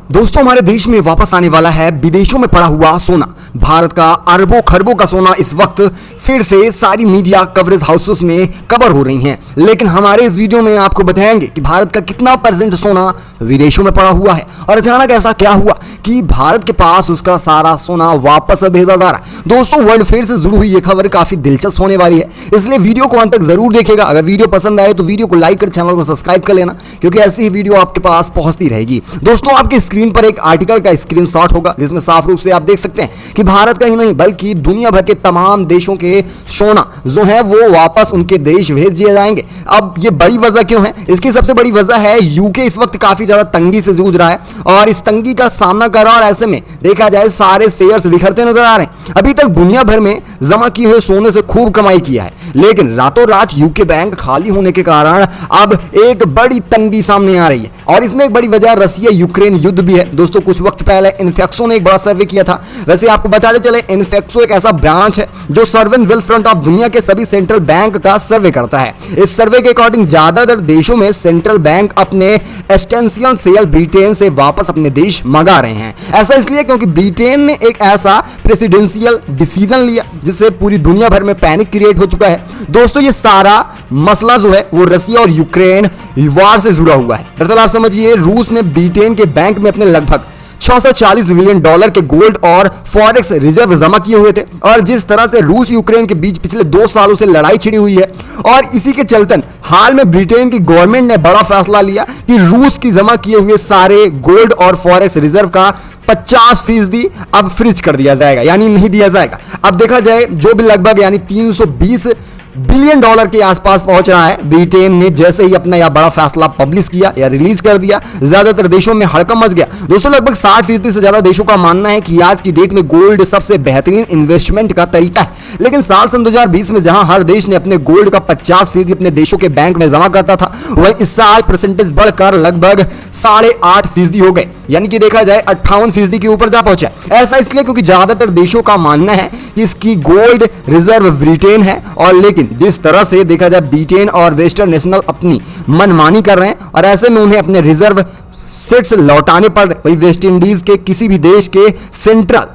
दोस्तों, हमारे देश में वापस आने वाला है विदेशों में पड़ा हुआ सोना। भारत का अरबों खरबों का सोना इस वक्त फिर से सारी मीडिया कवरेज हाउसेस में कवर हो रही हैं। लेकिन हमारे इस वीडियो में आपको बताएंगे कि भारत का कितना % सोना विदेशों में पड़ा हुआ है और अचानक ऐसा क्या हुआ कि भारत के पास उसका सारा सोना वापस भेजा जा रहा है। दोस्तों, वर्ल्ड फेयर से जुड़ी हुई ये खबर काफी दिलचस्प होने वाली है, इसलिए वीडियो को अंत तक जरूर देखिएगा। अगर वीडियो पसंद आए तो वीडियो को लाइक कर चैनल को सब्सक्राइब कर लेना, क्योंकि ऐसी ही वीडियो आपके पास पहुंचती रहेगी। दोस्तों, आपके स्क्रीन पर एक आर्टिकल का स्क्रीनशॉट होगा जिसमें साफ रूप से आप देख सकते हैं कि भारत का ही नहीं बल्कि दुनिया भर के तमाम देशों के सोना जो है वो वापस उनके देश भेज दिए जाएंगे। अब ये बड़ी वजह क्यों है? इसकी सबसे बड़ी वजह है यूके इस वक्त काफी ज्यादा तंगी से जूझ रहा है और इस तंगी का सामना कर रहा है और ऐसे में देखा जाए सारे शेयर्स बिखरते नजर आ रहे हैं। अभी तक दुनिया भर में जमा किए हुए सोने से खूब कमाई किया है, लेकिन रातों रात यूके बैंक खाली होने के कारण अब एक बड़ी तंगी सामने आ रही है और इसमें एक बड़ी वजह रसिया यूक्रेन युद्ध भी है। दोस्तों, कुछ वक्त पहले इन्फेक्सो ने एक बड़ा सर्वे किया था। वैसे आपको बताते चले, इन्फेक्सो एक ऐसा ब्रांच है जो सर्वेन वेल्थ फ्रंट ऑफ दुनिया के सभी सेंट्रल बैंक का सर्वे करता है। इस सर्वे के अकॉर्डिंग ज्यादातर देशों में सेंट्रल बैंक अपने एस्टेंशियल सेल ब्रिटेन से वापस अपने देश मंगा रहे हैं। ऐसा इसलिए क्योंकि ब्रिटेन ने एक ऐसा प्रेसिडेंशियल डिसीजन लिया जिससे पूरी दुनिया भर में पैनिक क्रिएट हो चुका है। दोस्तों, ये सारा मसला जो है वो रसिया और यूक्रेन वार से जुड़ा हुआ है। दरअसल आप समझिए, रूस ने ब्रिटेन के बैंक में अपने लगभग $640 बिलियन के गोल्ड और फॉरेक्स रिजर्व जमा किए हुए थे और जिस तरह से रूस यूक्रेन के बीच पिछले 2 सालों से लड़ाई छिड़ी हुई है और इसी के चलतन हाल में ब्रिटेन की गवर्नमेंट ने बड़ा फैसला लिया कि रूस की जमा किए हुए सारे गोल्ड और फॉरेक्स रिजर्व का 50% अब फ्रीज कर दिया जाएगा, यानी नहीं दिया जाएगा। अब देखा जाए जो भी लगभग यानी $320 बिलियन के आसपास पहुंच रहा है। ब्रिटेन ने जैसे ही अपना यह बड़ा फैसला पब्लिश किया या रिलीज कर दिया, ज्यादातर देशों में हड़कंप मच गया। दोस्तों, लगभग 60% से ज्यादा देशों का मानना है कि आज की डेट में गोल्ड सबसे बेहतरीन इन्वेस्टमेंट का तरीका है। लेकिन साल 2020 में जहां हर देश ने अपने गोल्ड का 50% अपने देशों के बैंक में जमा करता था, वही इस साल % बढ़कर लगभग 8.5% हो गए, यानी कि देखा जाए 58% के ऊपर जा पहुंचा। ऐसा इसलिए क्योंकि ज्यादातर देशों का मानना है कि इसकी गोल्ड रिजर्व ब्रिटेन है और लेकिन जिस तरह से देखा जाए ब्रिटेन और वेस्टर्न नेशनल अपनी मनमानी कर रहे हैं और ऐसे में उन्हें अपने रिजर्व सेट्स लौटाने पड़ रहे। वही वेस्ट इंडीज के किसी भी देश के सेंट्रल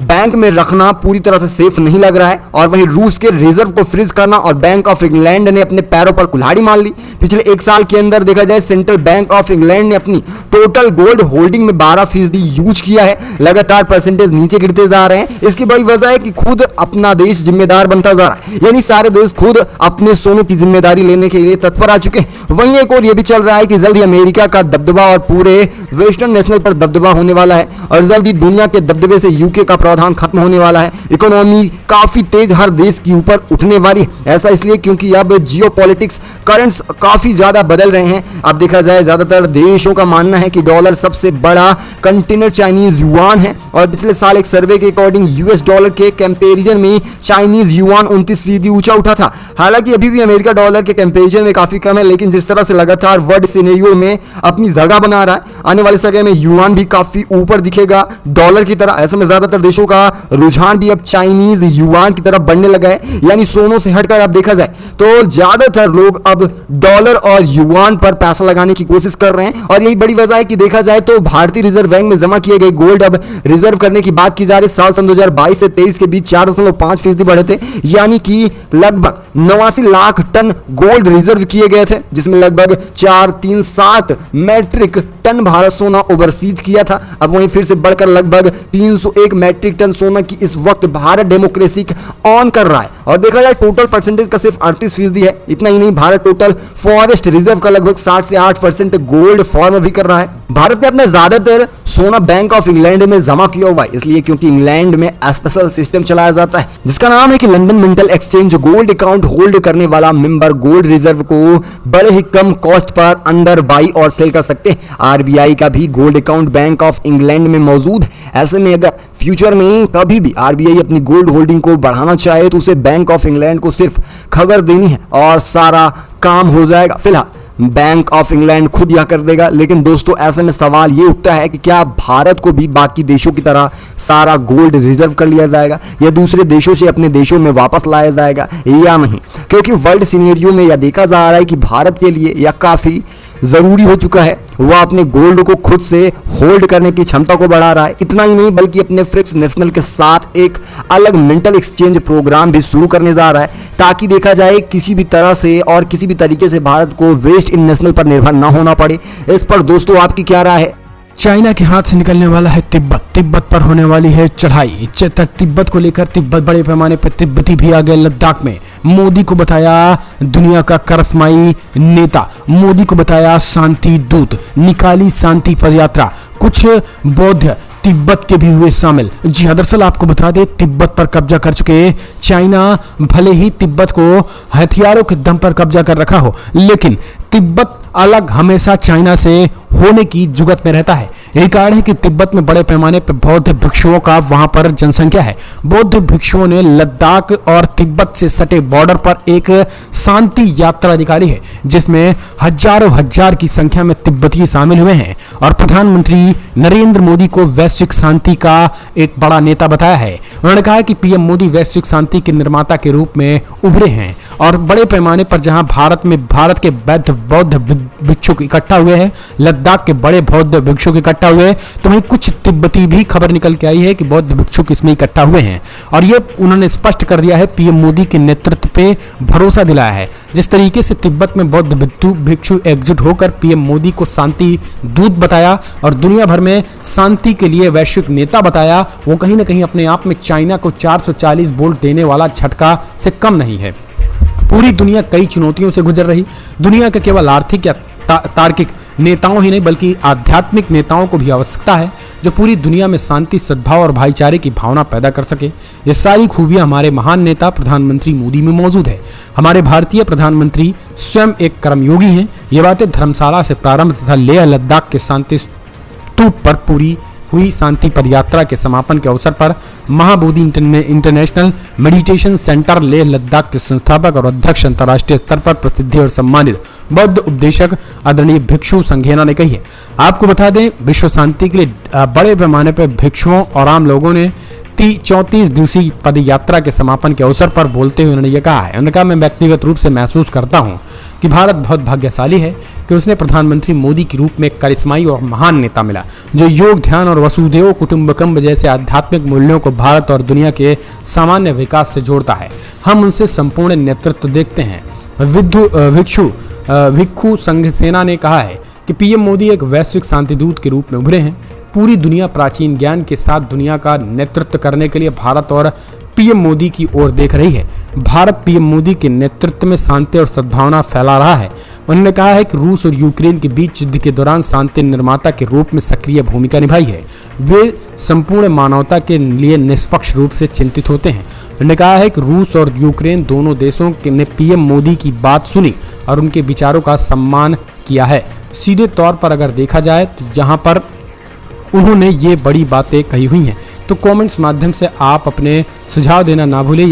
बैंक में रखना पूरी तरह से सेफ नहीं लग रहा है और वहीं रूस के रिजर्व को फ्रीज करना और बैंक ऑफ इंग्लैंड ने अपने पैरों पर कुल्हाड़ी मार ली। पिछले 1 साल के अंदर देखा जाए सेंट्रल बैंक ऑफ इंग्लैंड ने अपनी टोटल गोल्ड होल्डिंग में 12% यूज किया है। लगातार % नीचे गिरते जा रहे हैं। इसकी बड़ी वजह है कि खुद अपना देश जिम्मेदार बनता जा रहा है, यानी सारे देश खुद अपने सोनों की जिम्मेदारी लेने के लिए तत्पर आ चुके हैं। वहीं एक और यह भी चल रहा है कि जल्द ही अमेरिका का दबदबा और पूरे वेस्टर्न नेशनल पर दबदबा होने वाला है और जल्द ही दुनिया के दबदबे से यूके का प्रावधान खत्म होने वाला है। इकोनॉमी काफी तेज हर देश के ऊपर उठने वाली है। ऐसा इसलिए क्योंकि अब जियोपॉलिटिक्स करंट्स काफी ज्यादा बदल रहे हैं। अब देखा जाए ज्यादातर देशों का मानना है कि डॉलर सबसे बड़ा कंटेनर चाइनीज युआन है और पिछले साल एक सर्वे के अकॉर्डिंग US डॉलर के कंपैरिजन में चाइनीज युआन 29% ऊंचा उठा था। हालांकि अभी भी अमेरिका डॉलर के कंपैरिजन में काफी कम है, लेकिन जिस तरह से लगातार वर्ल्ड सिनेरियो में अपनी जगह बना रहा है, आने वाले समय में युआन भी काफी ऊपर दिखेगा डॉलर की तरह। ऐसे में ज्यादातर देशों का रुझान भी अब चाइनीज युआन की तरफ बढ़ने लगा है, यानी सोनों से हटकर अब देखा जाए तो ज्यादातर लोग अब डॉलर और युआन पर पैसा लगाने की कोशिश कर रहे हैं और यही बड़ी वजह है कि देखा जाए तो भारतीय रिजर्व बैंक में जमा किए गए गोल्ड अब रिजर्व करने की बात की जा रही। साल 2022 से 23 के बीच 4.5% बढ़े थे, यानी कि लगभग 89 लाख टन गोल्ड रिजर्व किए गए थे, जिसमें लगभग 437 मैट्रिक टन भारत सोना ओवरसीज किया था। अब वहीं फिर से बढ़कर लगभग 301 मैट्रिक टन सोना की इस वक्त भारत डेमोक्रेसी ऑन कर रहा है और देखा जाए टोटल % का सिर्फ 38% है। इतना ही नहीं, भारत टोटल फॉरेस्ट रिजर्व का लगभग 60 से 8% गोल्ड फॉर्म भी कर रहा है। भारत ने अपना ज्यादातर सोना बैंक ऑफ इंग्लैंड में जमा किया हुआ है, इसलिए क्योंकि इंग्लैंड में स्पेशल सिस्टम चलाया जाता है जिसका नाम है कि London mental exchange gold account hold करने वाला मेंबर गोल्ड रिजर्व को बड़े ही कम कॉस्ट पर अंदर बाई और सेल कर सकते हैं। RBI का भी gold account bank of England में मौजूद है। ऐसे में अगर फ्यूचर में कभी भी RBI अपनी गोल्ड होल्डिंग को बढ़ाना चाहे तो उसे बैंक ऑफ इंग्लैंड को सिर्फ खबर देनी है और सारा काम हो जाएगा। फिलहाल बैंक ऑफ इंग्लैंड खुद यह कर देगा, लेकिन दोस्तों ऐसे में सवाल ये उठता है कि क्या भारत को भी बाकी देशों की तरह सारा गोल्ड रिजर्व कर लिया जाएगा या दूसरे देशों से अपने देशों में वापस लाया जाएगा या नहीं? क्योंकि वर्ल्ड सिनेरियो में यह देखा जा रहा है कि भारत के लिए यह काफी जरूरी हो चुका है। वह अपने गोल्ड को खुद से होल्ड करने की क्षमता को बढ़ा रहा है। इतना ही नहीं बल्कि अपने फ्रिक्स नेशनल के साथ एक अलग मेंटल एक्सचेंज प्रोग्राम भी शुरू करने जा रहा है, ताकि देखा जाए किसी भी तरह से और किसी भी तरीके से भारत को वेस्ट इन नेशनल पर निर्भर ना होना पड़े। इस पर दोस्तों आपकी क्या राय है? चाइना के हाथ से निकलने वाला है तिब्बत पर होने वाली है चढ़ाई। तिब्बत को लेकर तिब्बत बड़े पैमाने पर तिब्बती भी आ गए लद्दाख में। मोदी को बताया दुनिया का करस्माई नेता, मोदी को बताया शांति दूत, निकाली शांति पदयात्रा। कुछ बौद्ध तिब्बत के भी हुए शामिल। जी हाँ, दरअसल आपको बता दें तिब्बत पर कब्जा कर चुके चाइना भले ही तिब्बत को हथियारों के दम पर कब्जा कर रखा हो, लेकिन तिब्बत अलग हमेशा चाइना से होने की जुगत में रहता है। यही कारण है कि तिब्बत में बड़े पैमाने पर बौद्ध भिक्षुओं का वहां पर जनसंख्या है। बौद्ध भिक्षुओं ने लद्दाख और तिब्बत से सटे बॉर्डर पर एक शांति यात्रा निकाली है, जिसमें हजारों हजार की संख्या में तिब्बती शामिल हुए हैं और प्रधानमंत्री नरेंद्र मोदी को वैश्विक शांति का एक बड़ा नेता बताया है। उन्होंने कहा कि पीएम मोदी वैश्विक शांति के निर्माता के रूप में उभरे हैं और बड़े पैमाने पर जहां भारत के बौद्ध भिक्षु इकट्ठा हुए हैं, लद्दाख के बड़े बौद्ध भिक्षु इकट्ठा हुए, तो वहीं कुछ तिब्बती भी खबर निकल के आई है कि बौद्ध भिक्षु इसमें इकट्ठा हुए हैं। और ये उन्होंने स्पष्ट कर दिया है, पीएम मोदी के नेतृत्व पे भरोसा दिलाया है। जिस तरीके से तिब्बत में बौद्ध भिक्षु एकजुट होकर पीएम मोदी को शांति दूत बताया और दुनिया भर में शांति के लिए वैश्विक नेता बताया, वो कहीं ना कहीं अपने आप में चाइना को 440 वोल्ट देने वाला झटका से कम नहीं है। पूरी दुनिया कई चुनौतियों से गुजर रही। दुनिया के केवल आर्थिक या तार्किक नेताओं ही नहीं बल्कि आध्यात्मिक नेताओं को भी आवश्यकता है, जो पूरी दुनिया में शांति, सद्भाव और भाईचारे की भावना पैदा कर सके। ये सारी खूबियां हमारे महान नेता प्रधानमंत्री मोदी में मौजूद है। हमारे भारतीय प्रधानमंत्री स्वयं एक कर्मयोगी हैं। ये बातें धर्मशाला से प्रारंभ तथा लेह लद्दाख के शांति स्तूप पर पूरी हुई शांति पदयात्रा के समापन के अवसर पर Mahabodhi international meditation centre Leh Ladakh के संस्थापक और अध्यक्ष, अंतर्राष्ट्रीय स्तर पर प्रसिद्धि और सम्मानित बौद्ध उपदेशक आदरणीय भिक्षु संघेना ने कही है। आपको बता दें, विश्व शांति के लिए बड़े पैमाने पर भिक्षुओं और आम लोगों ने 34 दिवसीय पद यात्रा के समापन के अवसर पर बोलते हुए उन्होंने ये कहा है। उन्होंने कहा, मैं व्यक्तिगत रूप से महसूस करता हूं कि भारत बहुत भाग्यशाली है कि उसने प्रधानमंत्री मोदी के रूप में एक करिश्माई और महान नेता मिला, जो योग, ध्यान और वसुधैव कुटुंबकम जैसे आध्यात्मिक मूल्यों को भारत और दुनिया के सामान्य विकास से जोड़ता है। हम उनसे संपूर्ण नेतृत्व देखते हैं। भिक्षु संघसेना ने कहा है कि पीएम मोदी एक वैश्विक शांति दूत के रूप में उभरे हैं। पूरी दुनिया प्राचीन ज्ञान के साथ दुनिया का नेतृत्व करने के लिए भारत और पीएम मोदी की ओर देख रही है। भारत पीएम मोदी के नेतृत्व में शांति और सद्भावना फैला रहा है। उन्होंने कहा है कि रूस और यूक्रेन के बीच युद्ध के दौरान शांति निर्माता के रूप में सक्रिय भूमिका निभाई है। वे संपूर्ण मानवता के लिए निष्पक्ष रूप से चिंतित होते हैं। उन्होंने कहा है कि रूस और यूक्रेन दोनों देशों ने पीएम मोदी की बात सुनी और उनके विचारों का सम्मान किया है। सीधे तौर पर अगर देखा जाए तो यहाँ पर उन्होंने ये बड़ी बातें कही हुई हैं। तो कमेंट्स माध्यम से आप अपने सुझाव देना ना भूलें।